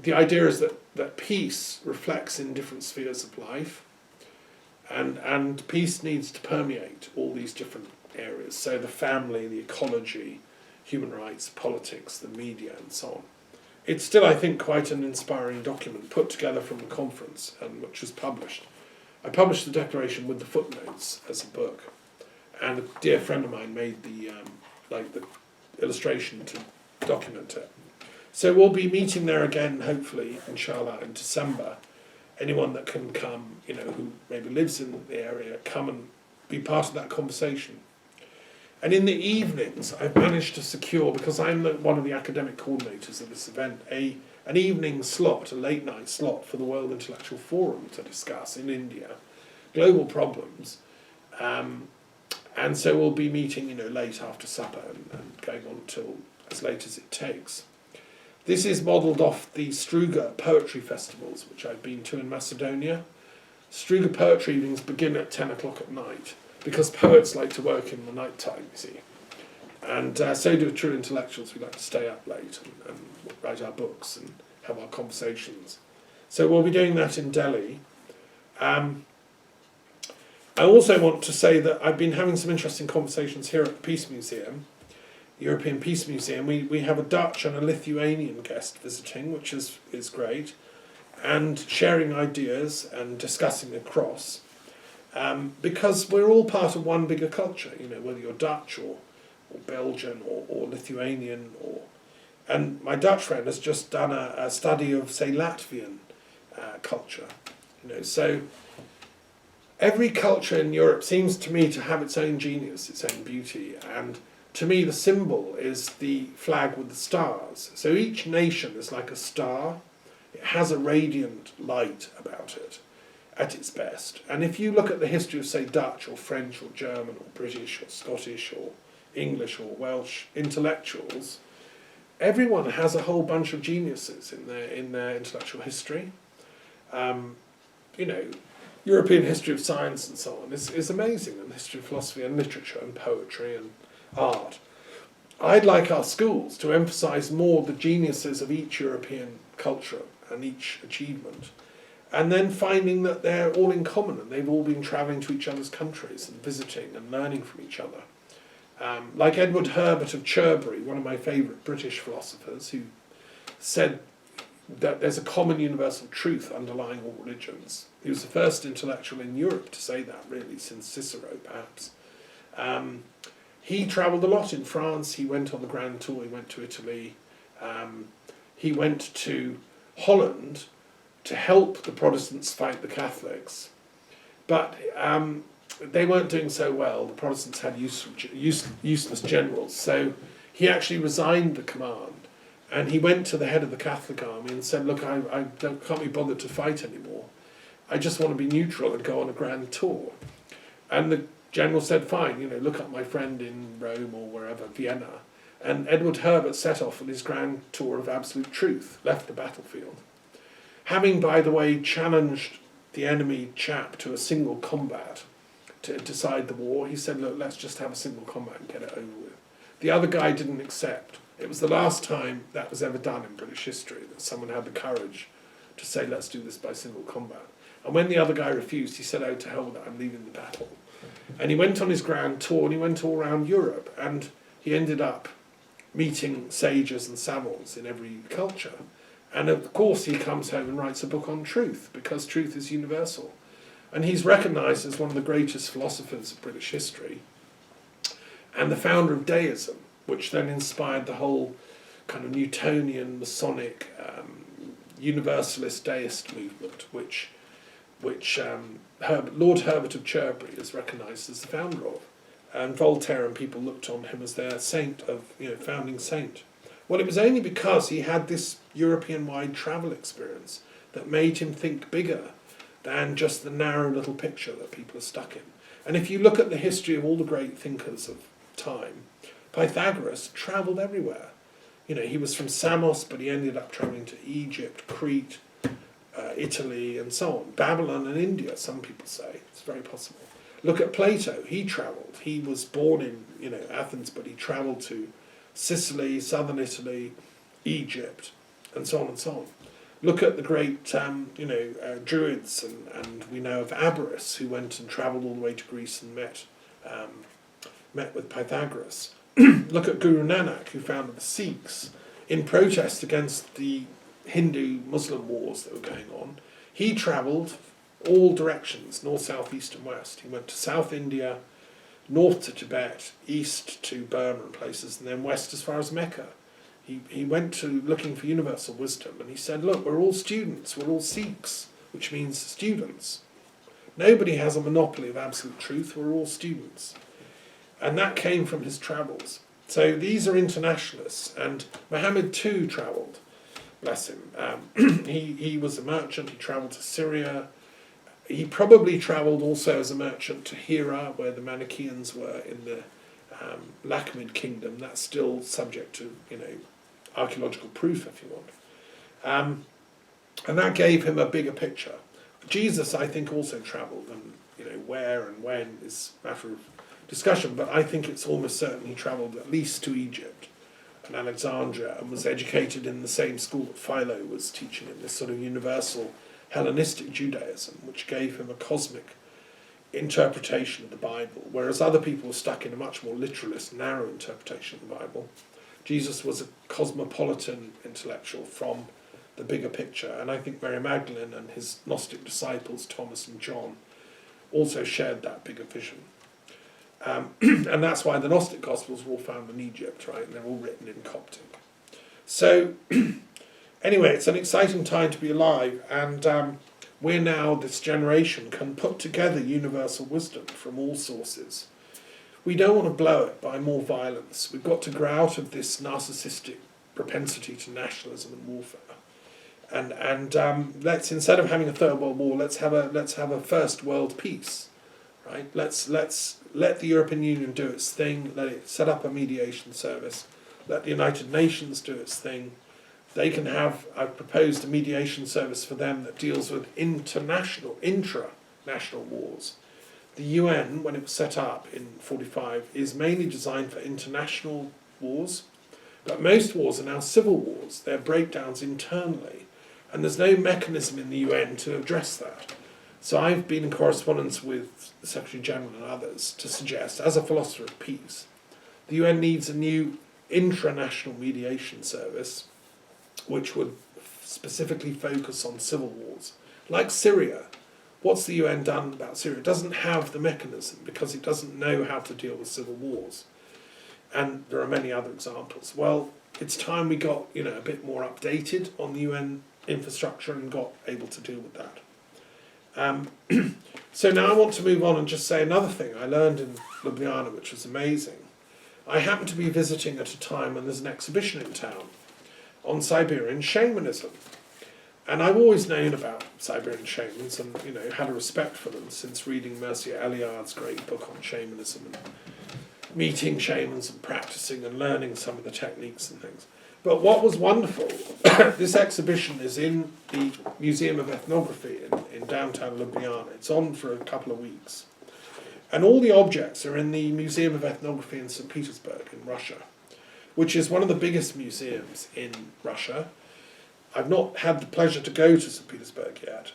the idea is that peace reflects in different spheres of life, and peace needs to permeate all these different areas. So the family, the ecology, human rights, politics, the media, and so on. It's still, I think, quite an inspiring document put together from a conference and which was published. I published the declaration with the footnotes as a book, and a dear friend of mine made the illustration to document it. So we'll be meeting there again, hopefully, inshallah, in December. Anyone that can come, who maybe lives in the area, come and be part of that conversation. And in the evenings, I've managed to secure, because I'm one of the academic coordinators of this event, an evening slot, a late night slot for the World Intellectual Forum to discuss in India global problems. And so we'll be meeting, late after supper and going on till as late as it takes. This is modelled off the Struga poetry festivals, which I've been to in Macedonia. Struga poetry evenings begin at 10 o'clock at night, because poets like to work in the night time, you see. And so do true intellectuals. We like to stay up late and write our books and have our conversations. So we'll be doing that in Delhi. I also want to say that I've been having some interesting conversations here at the Peace Museum, European Peace Museum. We have a Dutch and a Lithuanian guest visiting, which is great, and sharing ideas and discussing across. Because we're all part of one bigger culture, whether you're Dutch or Belgian or Lithuanian, and my Dutch friend has just done a study of, say, Latvian culture. So every culture in Europe seems to me to have its own genius, its own beauty, and to me the symbol is the flag with the stars. So each nation is like a star. It has a radiant light about it at its best. And if you look at the history of, say, Dutch or French or German or British or Scottish or English or Welsh intellectuals, everyone has a whole bunch of geniuses in their intellectual history. European history of science and so on is amazing, and the history of philosophy and literature and poetry and art. I'd like our schools to emphasise more the geniuses of each European culture and each achievement, and then finding that they're all in common and they've all been travelling to each other's countries and visiting and learning from each other. Like Edward Herbert of Cherbury, one of my favourite British philosophers, who said that there's a common universal truth underlying all religions. He was the first intellectual in Europe to say that, really, since Cicero, perhaps. He travelled a lot in France. He went on the Grand Tour. He went to Italy. He went to Holland to help the Protestants fight the Catholics. But they weren't doing so well. The Protestants had useless generals. So he actually resigned the command. And he went to the head of the Catholic army and said, look, I can't be bothered to fight anymore. I just want to be neutral and go on a grand tour. And the general said, fine, look up my friend in Rome or wherever, Vienna. And Edward Herbert set off on his grand tour of absolute truth, left the battlefield. Having, by the way, challenged the enemy chap to a single combat to decide the war, he said, look, let's just have a single combat and get it over with. The other guy didn't accept. It was the last time that was ever done in British history, that someone had the courage to say, let's do this by single combat. And when the other guy refused, he said, oh, to hell with that, I'm leaving the battle. And he went on his grand tour, and he went all around Europe, and he ended up meeting sages and savants in every culture. And of course he comes home and writes a book on truth, because truth is universal. And he's recognised as one of the greatest philosophers of British history, and the founder of deism, which then inspired the whole kind of Newtonian, Masonic, universalist deist movement, which Lord Herbert of Cherbury is recognised as the founder of. And Voltaire and people looked on him as their saint founding saint. Well, it was only because he had this European-wide travel experience that made him think bigger than just the narrow little picture that people are stuck in. And if you look at the history of all the great thinkers of time, Pythagoras travelled everywhere. He was from Samos, but he ended up travelling to Egypt, Crete, Italy, and so on. Babylon and India, some people say. It's very possible. Look at Plato. He travelled. He was born in Athens, but he travelled to Sicily, southern Italy, Egypt, and so on and so on. Look at the great, Druids, and we know of Abaris, who went and travelled all the way to Greece and met with Pythagoras. Look at Guru Nanak, who founded the Sikhs in protest against the Hindu-Muslim wars that were going on. He travelled all directions, north, south, east and west. He went to South India, north to Tibet, east to Burma and places, and then west as far as Mecca. He went to looking for universal wisdom, and he said, look, we're all students, we're all Sikhs, which means students. Nobody has a monopoly of absolute truth, we're all students. And that came from his travels. So these are internationalists, and Muhammad too travelled, bless him. He was a merchant, he travelled to Syria. He probably travelled also as a merchant to Hira, where the Manichaeans were in the Lakhmid kingdom. That's still subject to, archaeological proof, if you want. And that gave him a bigger picture. Jesus, I think, also travelled, and where and when is a matter of discussion, but I think it's almost certain he travelled at least to Egypt and Alexandria, and was educated in the same school that Philo was teaching in, this sort of universal Hellenistic Judaism, which gave him a cosmic interpretation of the Bible, whereas other people were stuck in a much more literalist, narrow interpretation of the Bible. Jesus was a cosmopolitan intellectual from the bigger picture, and I think Mary Magdalene and his Gnostic disciples, Thomas and John, also shared that bigger vision. And that's why the Gnostic Gospels were all found in Egypt, right? And they're all written in Coptic. So, anyway, it's an exciting time to be alive, and we're now, this generation, can put together universal wisdom from all sources. We don't want to blow it by more violence. We've got to grow out of this narcissistic propensity to nationalism and warfare. And let's, instead of having a third world war, let's have a first world peace, right? Let's let the European Union do its thing. Let it set up a mediation service. Let the United Nations do its thing. They can have, I've proposed a mediation service for them that deals with intranational wars. The UN, when it was set up in 1945, is mainly designed for international wars, but most wars are now civil wars. They're breakdowns internally, and there's no mechanism in the UN to address that. So I've been in correspondence with the Secretary General and others to suggest, as a philosopher of peace, the UN needs a new intranational mediation service which would specifically focus on civil wars. Like Syria. What's the UN done about Syria? It doesn't have the mechanism because it doesn't know how to deal with civil wars. And there are many other examples. Well, it's time we got a bit more updated on the UN infrastructure and got able to deal with that. So now I want to move on and just say another thing I learned in Ljubljana, which was amazing. I happened to be visiting at a time when there's an exhibition in town on Siberian Shamanism. And I've always known about Siberian shamans and, had a respect for them since reading Mircea Eliade's great book on shamanism and meeting shamans and practicing and learning some of the techniques and things. But what was wonderful, this exhibition is in the Museum of Ethnography in downtown Ljubljana. It's on for a couple of weeks. And all the objects are in the Museum of Ethnography in St. Petersburg in Russia, which is one of the biggest museums in Russia. I've not had the pleasure to go to St. Petersburg yet,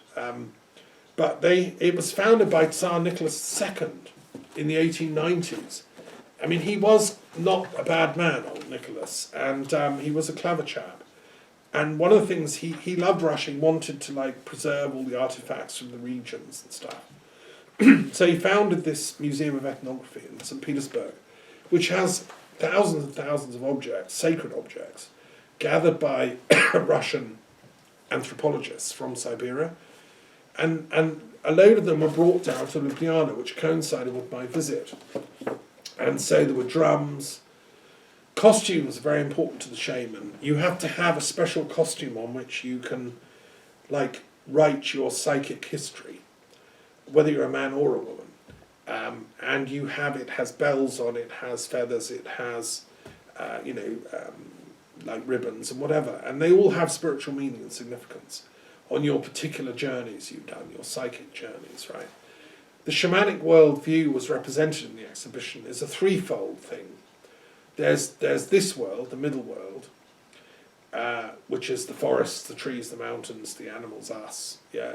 but it was founded by Tsar Nicholas II in the 1890s. I mean, he was not a bad man, old Nicholas, and he was a clever chap. And one of the things, he loved Russia, he wanted to preserve all the artifacts from the regions and stuff. So he founded this Museum of Ethnography in St. Petersburg, which has thousands and thousands of objects, sacred objects, gathered by Russian anthropologists from Siberia, and a load of them were brought down to Ljubljana, which coincided with my visit. And so there were drums. Costume was very important to the shaman. You have to have a special costume on which you can, write your psychic history, whether you're a man or a woman. And it has bells on it, has feathers, it has, ribbons and whatever, and they all have spiritual meaning and significance on your particular journeys you've done, your psychic journeys, right? The shamanic worldview was represented in the exhibition as a threefold thing. There's this world, the middle world, which is the forests, the trees, the mountains, the animals, us. Yeah.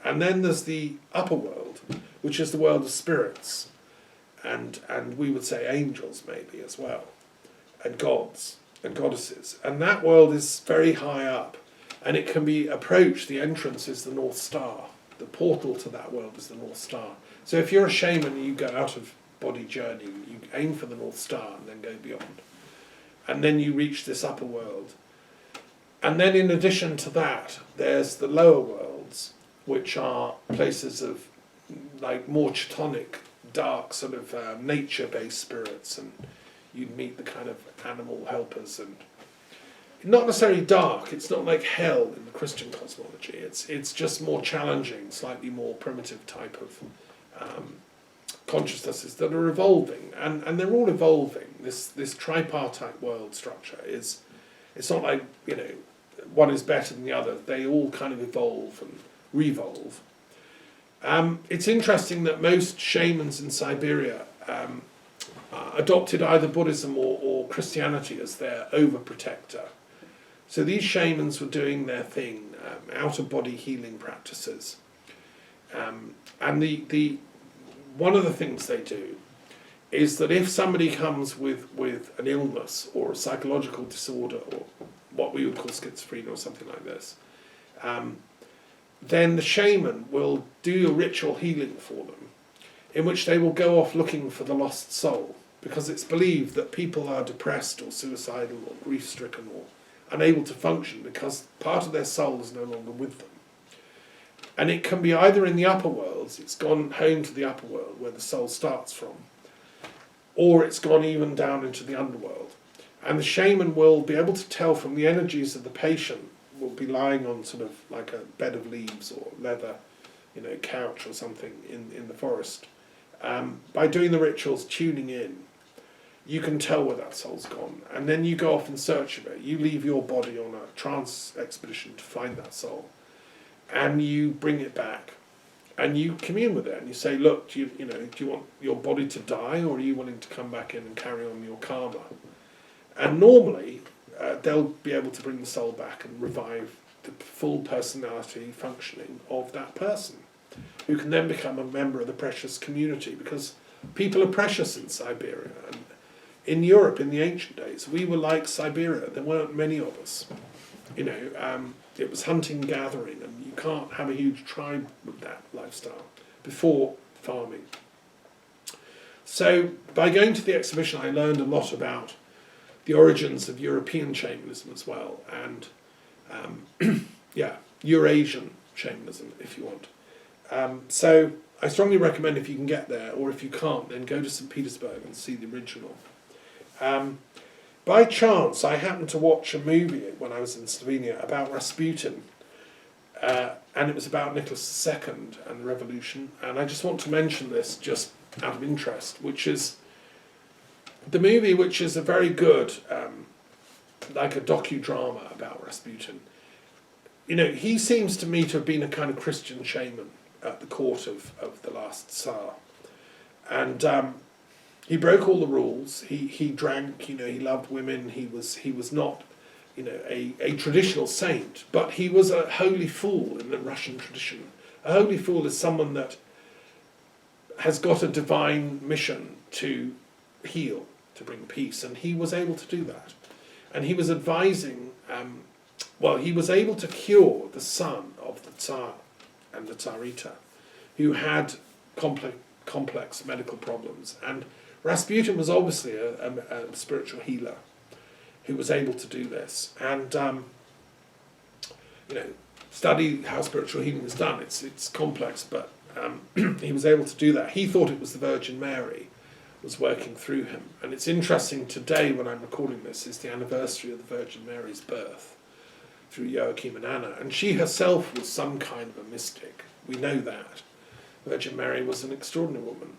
And then there's the upper world, which is the world of spirits, and we would say angels maybe as well, and gods and goddesses. And that world is very high up, and it can be approached. The entrance is the North Star. The portal to that world is the North Star. So if you're a shaman and you go out of body journey, you aim for the North Star and then go beyond. And then you reach this upper world. And then in addition to that, there's the lower worlds, which are places of like more Chthonic, dark sort of nature-based spirits, and you meet the kind of animal helpers, and not necessarily dark. It's not like hell in the Christian cosmology. It's just more challenging, slightly more primitive type of consciousnesses that are evolving, and they're all evolving. This tripartite world structure is, it's not like, you know, one is better than the other. They all kind of evolve and revolve. It's interesting that most shamans in Siberia adopted either Buddhism or Christianity as their overprotector. So these shamans were doing their thing, out-of-body healing practices. And the one of the things they do is that if somebody comes with an illness or a psychological disorder, or what we would call schizophrenia or something like this, then the shaman will do a ritual healing for them, in which they will go off looking for the lost soul, because it's believed that people are depressed or suicidal or grief-stricken or unable to function because part of their soul is no longer with them. And it can be either in the upper worlds, it's gone home to the upper world where the soul starts from, or it's gone even down into the underworld. And the shaman will be able to tell from the energies of the patient, will be lying on sort of like a bed of leaves or leather, you know, couch or something in the forest. By doing the rituals, tuning in, you can tell where that soul's gone. And then you go off in search of it. You leave your body on a trance expedition to find that soul. And you bring it back. And you commune with it. And you say, look, do you want your body to die, or are you willing to come back in and carry on your karma? And normally, they'll be able to bring the soul back and revive the full personality functioning of that person, who can then become a member of the precious community, because people are precious in Siberia. And in Europe, in the ancient days, we were like Siberia. There weren't many of us. You know, it was hunting, gathering, and you can't have a huge tribe with that lifestyle before farming. So by going to the exhibition, I learned a lot about the origins of European shamanism as well, and Eurasian shamanism, if you want. So I strongly recommend, if you can get there, or if you can't, then go to St. Petersburg and see the original. By chance, I happened to watch a movie when I was in Slovenia about Rasputin, and it was about Nicholas II and the revolution, and I just want to mention this just out of interest, which is the movie, which is a very good, like a docudrama about Rasputin. You know, he seems to me to have been a kind of Christian shaman at the court of the last Tsar. And he broke all the rules. He drank, you know, he loved women. He was not, you know, a traditional saint, but he was a holy fool in the Russian tradition. A holy fool is someone that has got a divine mission to heal, to bring peace, and he was able to do that. And he was advising, he was able to cure the son of the Tsar and the Tsarita, who had complex medical problems. And Rasputin was obviously a spiritual healer who was able to do this. And, study how spiritual healing is done. It's complex, but he was able to do that. He thought it was the Virgin Mary was working through him. And it's interesting, today when I'm recording this is the anniversary of the Virgin Mary's birth through Joachim and Anna, and she herself was some kind of a mystic. We know that. Virgin Mary was an extraordinary woman.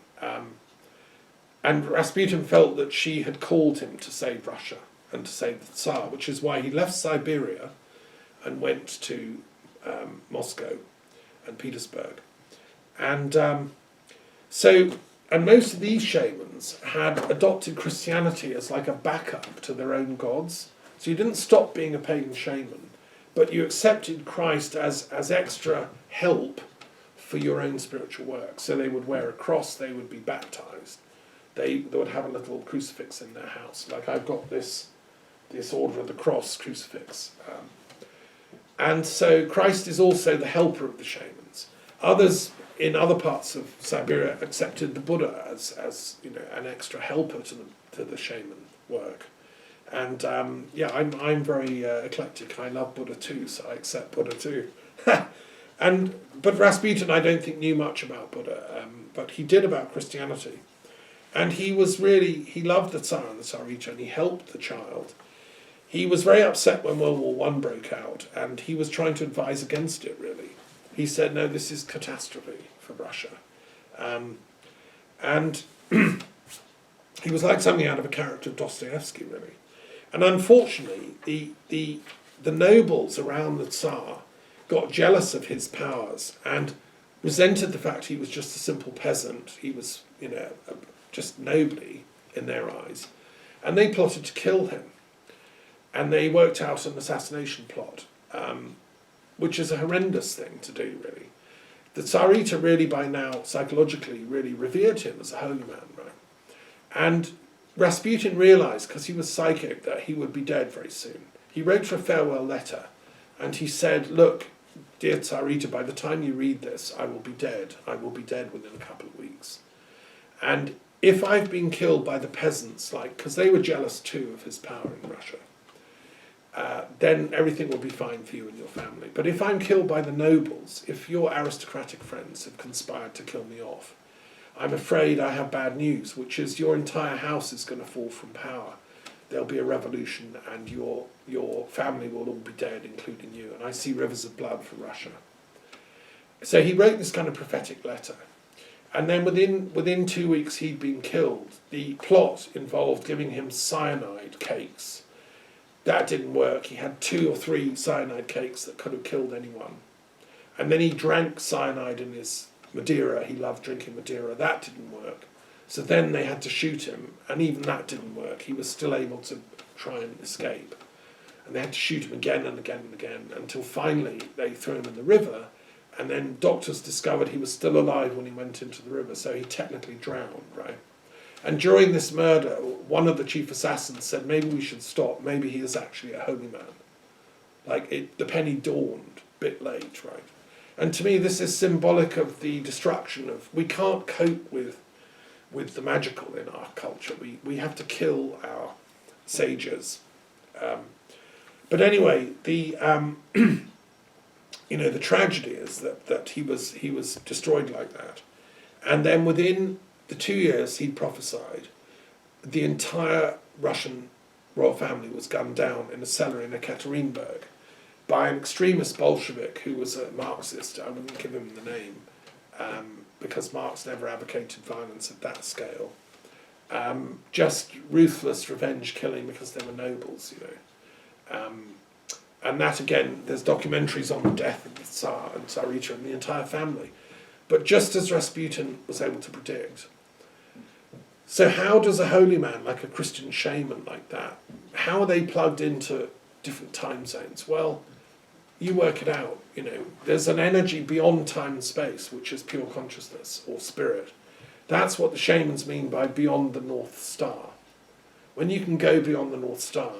And Rasputin felt that she had called him to save Russia and to save the Tsar, which is why he left Siberia and went to Moscow and Petersburg. And and most of these shamans had adopted Christianity as like a backup to their own gods. So you didn't stop being a pagan shaman, but you accepted Christ as extra help for your own spiritual work. So they would wear a cross, they would be baptized, they would have a little crucifix in their house. Like I've got this Order of the Cross crucifix. And so Christ is also the helper of the shamans. Others in other parts of Siberia accepted the Buddha as an extra helper to the shaman work. And I'm very eclectic. I love Buddha too, so I accept Buddha too. But Rasputin, I don't think, knew much about Buddha, but he did about Christianity. And he loved the Tsar and the Tsarita, and he helped the child. He was very upset when World War I broke out, and he was trying to advise against it, really. He said, no, this is catastrophe for Russia. And he was like something out of a character of Dostoevsky, really. And unfortunately, the nobles around the Tsar got jealous of his powers and resented the fact he was just a simple peasant. He was, just nobody in their eyes. And they plotted to kill him. And they worked out an assassination plot, which is a horrendous thing to do, really. The Tsarita really, by now, psychologically, really revered him as a holy man, right? And Rasputin realised, because he was psychic, that he would be dead very soon. He wrote her a farewell letter, and he said, look, dear Tsarita, by the time you read this, I will be dead. I will be dead within a couple of weeks. And if I've been killed by the peasants, because they were jealous too of his power in Russia, then everything will be fine for you and your family. But if I'm killed by the nobles, if your aristocratic friends have conspired to kill me off, I'm afraid I have bad news, which is your entire house is going to fall from power. There'll be a revolution and your family will all be dead, including you. And I see rivers of blood for Russia. So he wrote this kind of prophetic letter. And then within 2 weeks he'd been killed. The plot involved giving him cyanide cakes. That didn't work. He had 2 or 3 cyanide cakes that could have killed anyone. And then he drank cyanide in his Madeira. He loved drinking Madeira. That didn't work. So then they had to shoot him, and even that didn't work. He was still able to try and escape. And they had to shoot him again and again and again, until finally they threw him in the river, and then doctors discovered he was still alive when he went into the river, so he technically drowned, right? And during this murder, one of the chief assassins said, maybe we should stop, maybe he is actually a holy man. The penny dawned a bit late, right? And to me this is symbolic of the destruction of, we can't cope with the magical in our culture. We have to kill our sages. But anyway, the the tragedy is that he was destroyed like that. And then within the 2 years he prophesied, the entire Russian royal family was gunned down in a cellar in Ekaterinburg by an extremist Bolshevik who was a Marxist. I wouldn't give him the name, because Marx never advocated violence at that scale. Just ruthless revenge killing because they were nobles, and that, again, there's documentaries on the death of the Tsar and Tsarita and the entire family. But just as Rasputin was able to predict. So how does a holy man, like a Christian shaman like that, how are they plugged into different time zones? Well, you work it out, There's an energy beyond time and space, which is pure consciousness or spirit. That's what the shamans mean by beyond the North Star. When you can go beyond the North Star,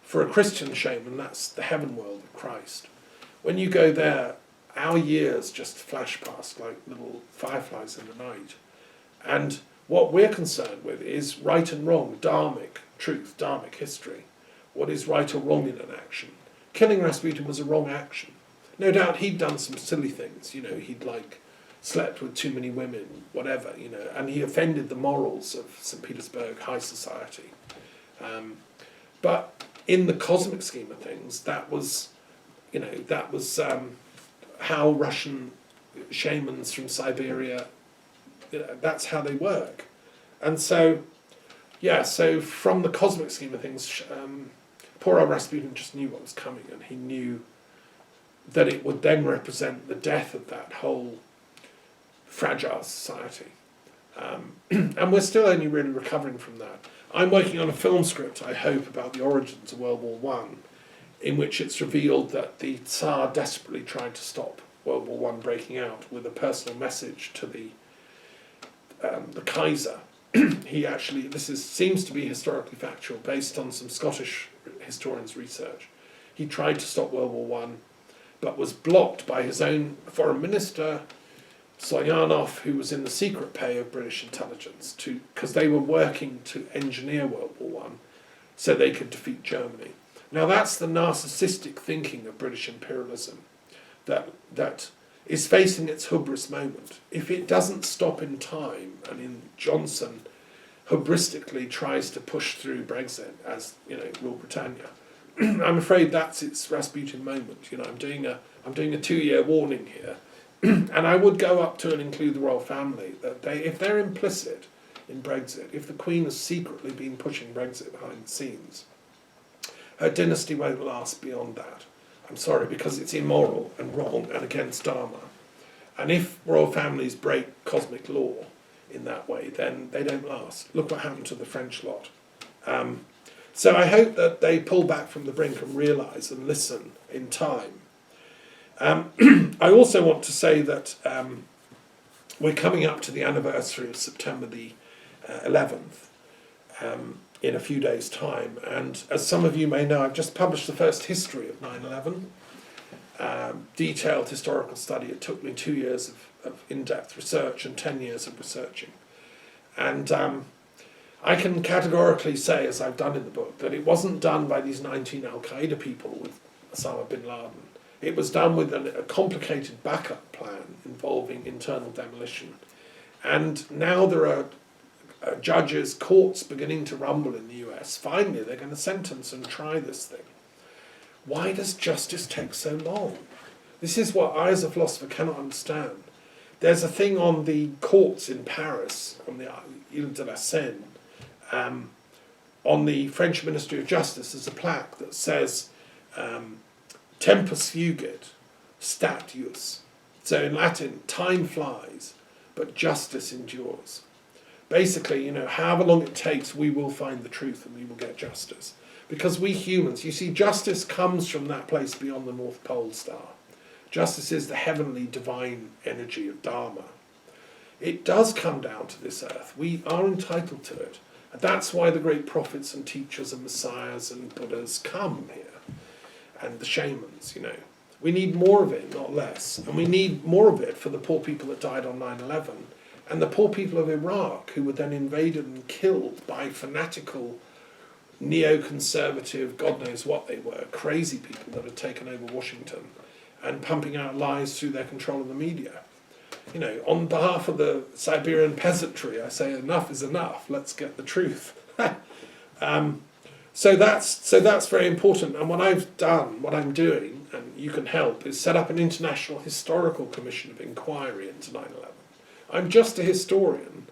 for a Christian shaman, that's the heaven world of Christ. When you go there, our years just flash past like little fireflies in the night. And what we're concerned with is right and wrong, dharmic truth, dharmic history. What is right or wrong in an action? Killing Rasputin was a wrong action. No doubt he'd done some silly things, he'd slept with too many women, whatever, and he offended the morals of St. Petersburg high society. But in the cosmic scheme of things, that was how Russian shamans from Siberia, that's how they work. And so, so from the cosmic scheme of things, poor old Rasputin just knew what was coming, and he knew that it would then represent the death of that whole fragile society. And we're still only really recovering from that. I'm working on a film script, I hope, about the origins of World War One, in which it's revealed that the Tsar desperately tried to stop World War One breaking out with a personal message to the Kaiser. He actually, seems to be historically factual, based on some Scottish historians' research. He tried to stop World War One, but was blocked by his own foreign minister, Stoyanov, who was in the secret pay of British intelligence, because they were working to engineer World War One so they could defeat Germany. Now that's the narcissistic thinking of British imperialism that is facing its hubris moment. If it doesn't stop in time, and in Johnson hubristically tries to push through Brexit as, rule Britannia, I'm afraid that's its Rasputin moment. I'm doing a 2-year warning here, and I would go up to and include the royal family that if they're implicit in Brexit, if the Queen has secretly been pushing Brexit behind the scenes, her dynasty won't last beyond that. I'm sorry, because it's immoral and wrong and against Dharma. And if royal families break cosmic law in that way, then they don't last. Look what happened to the French lot. So I hope that they pull back from the brink and realise and listen in time. I also want to say that we're coming up to the anniversary of September the 11th in a few days' time. And as some of you may know, I've just published the first history of 9/11. Detailed historical study. It took me 2 years of in-depth research and 10 years of researching. And I can categorically say, as I've done in the book, that it wasn't done by these 19 al-Qaeda people with Osama bin Laden. It was done with a complicated backup plan involving internal demolition. And now there are judges, courts beginning to rumble in the US. Finally, they're going to sentence and try this thing. Why does justice take so long? This is what I, as a philosopher, cannot understand. There's a thing on the courts in Paris, on the Ile de la Seine, on the French Ministry of Justice, there's a plaque that says, tempus fugit, stat jus. So in Latin, time flies, but justice endures. Basically, however long it takes, we will find the truth and we will get justice. Because we humans, you see, justice comes from that place beyond the North Pole star. Justice is the heavenly divine energy of Dharma. It does come down to this earth. We are entitled to it. And that's why the great prophets and teachers and messiahs and Buddhas come here. And the shamans, We need more of it, not less. And we need more of it for the poor people that died on 9/11. And the poor people of Iraq, who were then invaded and killed by fanatical, neoconservative, God knows what they were, crazy people that had taken over Washington and pumping out lies through their control of the media. On behalf of the Siberian peasantry, I say enough is enough. Let's get the truth. So that's very important. And what I'm doing, and you can help, is set up an international historical commission of inquiry into 9/11. I'm just a historian,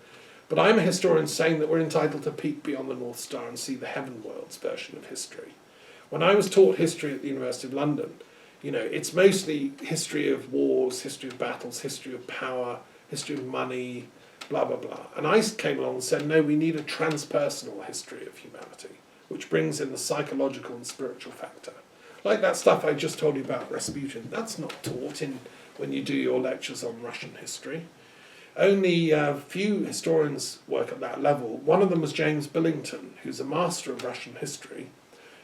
but I'm a historian saying that we're entitled to peek beyond the North Star and see the heaven world's version of history. When I was taught history at the University of London, it's mostly history of wars, history of battles, history of power, history of money, blah, blah, blah. And I came along and said, no, we need a transpersonal history of humanity, which brings in the psychological and spiritual factor. Like that stuff I just told you about Rasputin, that's not taught when you do your lectures on Russian history. Only a few historians work at that level. One of them was James Billington, who's a master of Russian history,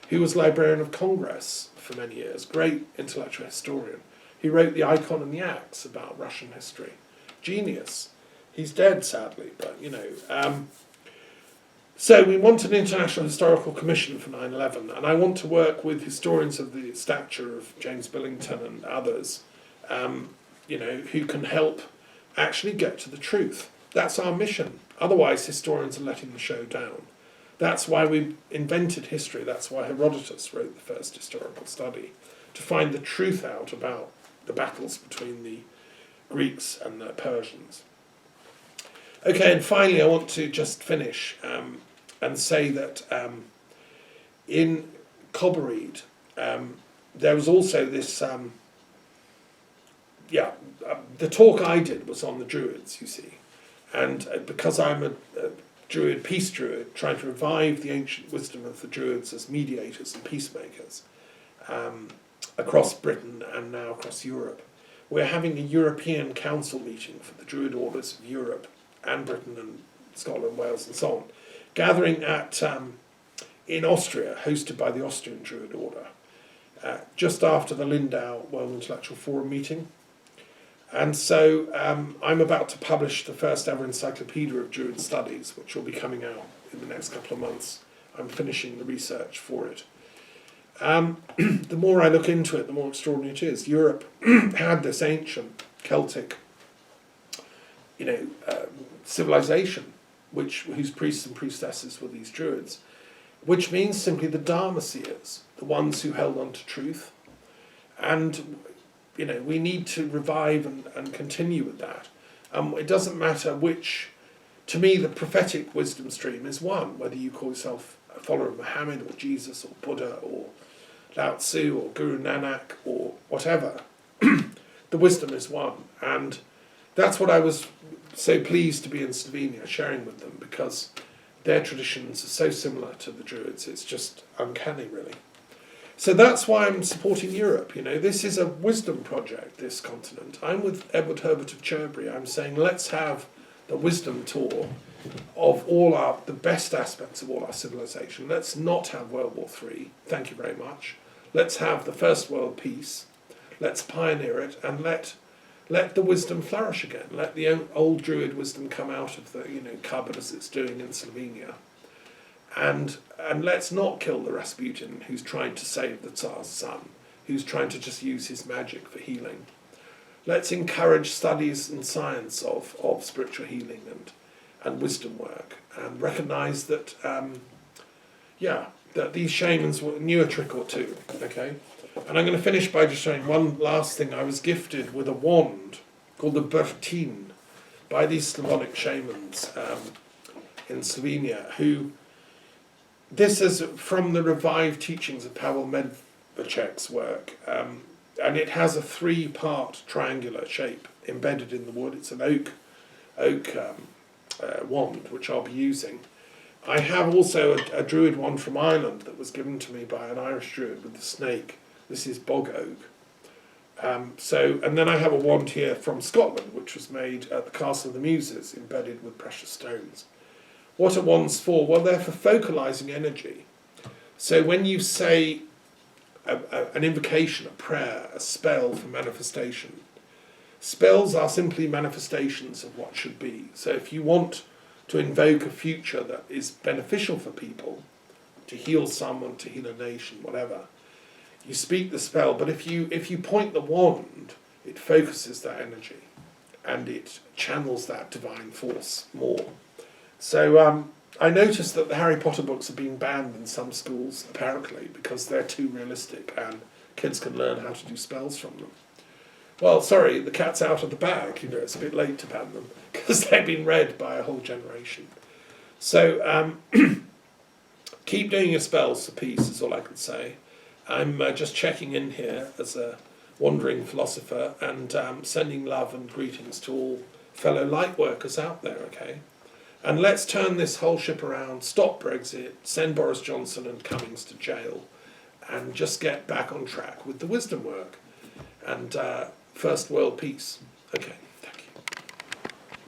who was Librarian of Congress for many years, great intellectual historian. He wrote The Icon and the Axe about Russian history. Genius. He's dead, sadly, but So we want an international historical commission for 9/11, and I want to work with historians of the stature of James Billington and others, who can help actually get to the truth. That's our mission. Otherwise, historians are letting the show down. That's why we invented history. That's why Herodotus wrote the first historical study, to find the truth out about the battles between the Greeks and the Persians. Okay, and finally I want to just finish and say that in Cobbereed there was also this... the talk I did was on the Druids, you see. And because I'm a Druid, peace Druid, trying to revive the ancient wisdom of the Druids as mediators and peacemakers across Britain and now across Europe. We're having a European Council meeting for the Druid orders of Europe and Britain and Scotland, Wales and so on, gathering at in Austria, hosted by the Austrian Druid Order, just after the Lindau World Intellectual Forum meeting. And so I'm about to publish the first ever encyclopedia of Druid studies, which will be coming out in the next couple of months. I'm finishing the research for it. The more I look into it, the more extraordinary it is. Europe had this ancient Celtic, civilization, whose priests and priestesses were these Druids, which means simply the Dharmaseers, the ones who held on to truth. And we need to revive and continue with that. It doesn't matter which, to me, the prophetic wisdom stream is one, whether you call yourself a follower of Muhammad or Jesus or Buddha or Lao Tzu or Guru Nanak or whatever. The wisdom is one. And that's what I was so pleased to be in Slovenia sharing with them, because their traditions are so similar to the Druids. It's just uncanny, really. So that's why I'm supporting Europe. This is a wisdom project, this continent. I'm with Edward Herbert of Cherbury. I'm saying let's have the wisdom tour of the best aspects of all our civilization. Let's not have World War III. Thank you very much. Let's have the First World Peace. Let's pioneer it and let the wisdom flourish again. Let the old Druid wisdom come out of the cupboard as it's doing in Slovenia. And let's not kill the Rasputin who's trying to save the Tsar's son, who's trying to just use his magic for healing. Let's encourage studies and science of spiritual healing and wisdom work, and recognise that, that these shamans knew a trick or two, okay? And I'm going to finish by just showing one last thing. I was gifted with a wand called the Bertin by these Slavonic shamans in Slovenia, who... This is from the revived teachings of Pavel Medvedchuk's work, and it has a 3-part triangular shape embedded in the wood. It's an oak wand, which I'll be using. I have also a Druid wand from Ireland that was given to me by an Irish Druid with the snake. This is bog oak. And then I have a wand here from Scotland, which was made at the Castle of the Muses, embedded with precious stones. What are wands for? Well, they're for focalising energy. So when you say an invocation, a prayer, a spell for manifestation, spells are simply manifestations of what should be. So if you want to invoke a future that is beneficial for people, to heal someone, to heal a nation, whatever, you speak the spell. But if you point the wand, it focuses that energy and it channels that divine force more. So I noticed that the Harry Potter books are being banned in some schools, apparently, because they're too realistic and kids can learn how to do spells from them. Well, sorry, the cat's out of the bag. It's a bit late to ban them because they've been read by a whole generation. So keep doing your spells for peace is all I can say. I'm just checking in here as a wandering philosopher and sending love and greetings to all fellow light workers out there, okay? And let's turn this whole ship around, stop Brexit, send Boris Johnson and Cummings to jail, and just get back on track with the wisdom work and first world peace. Okay.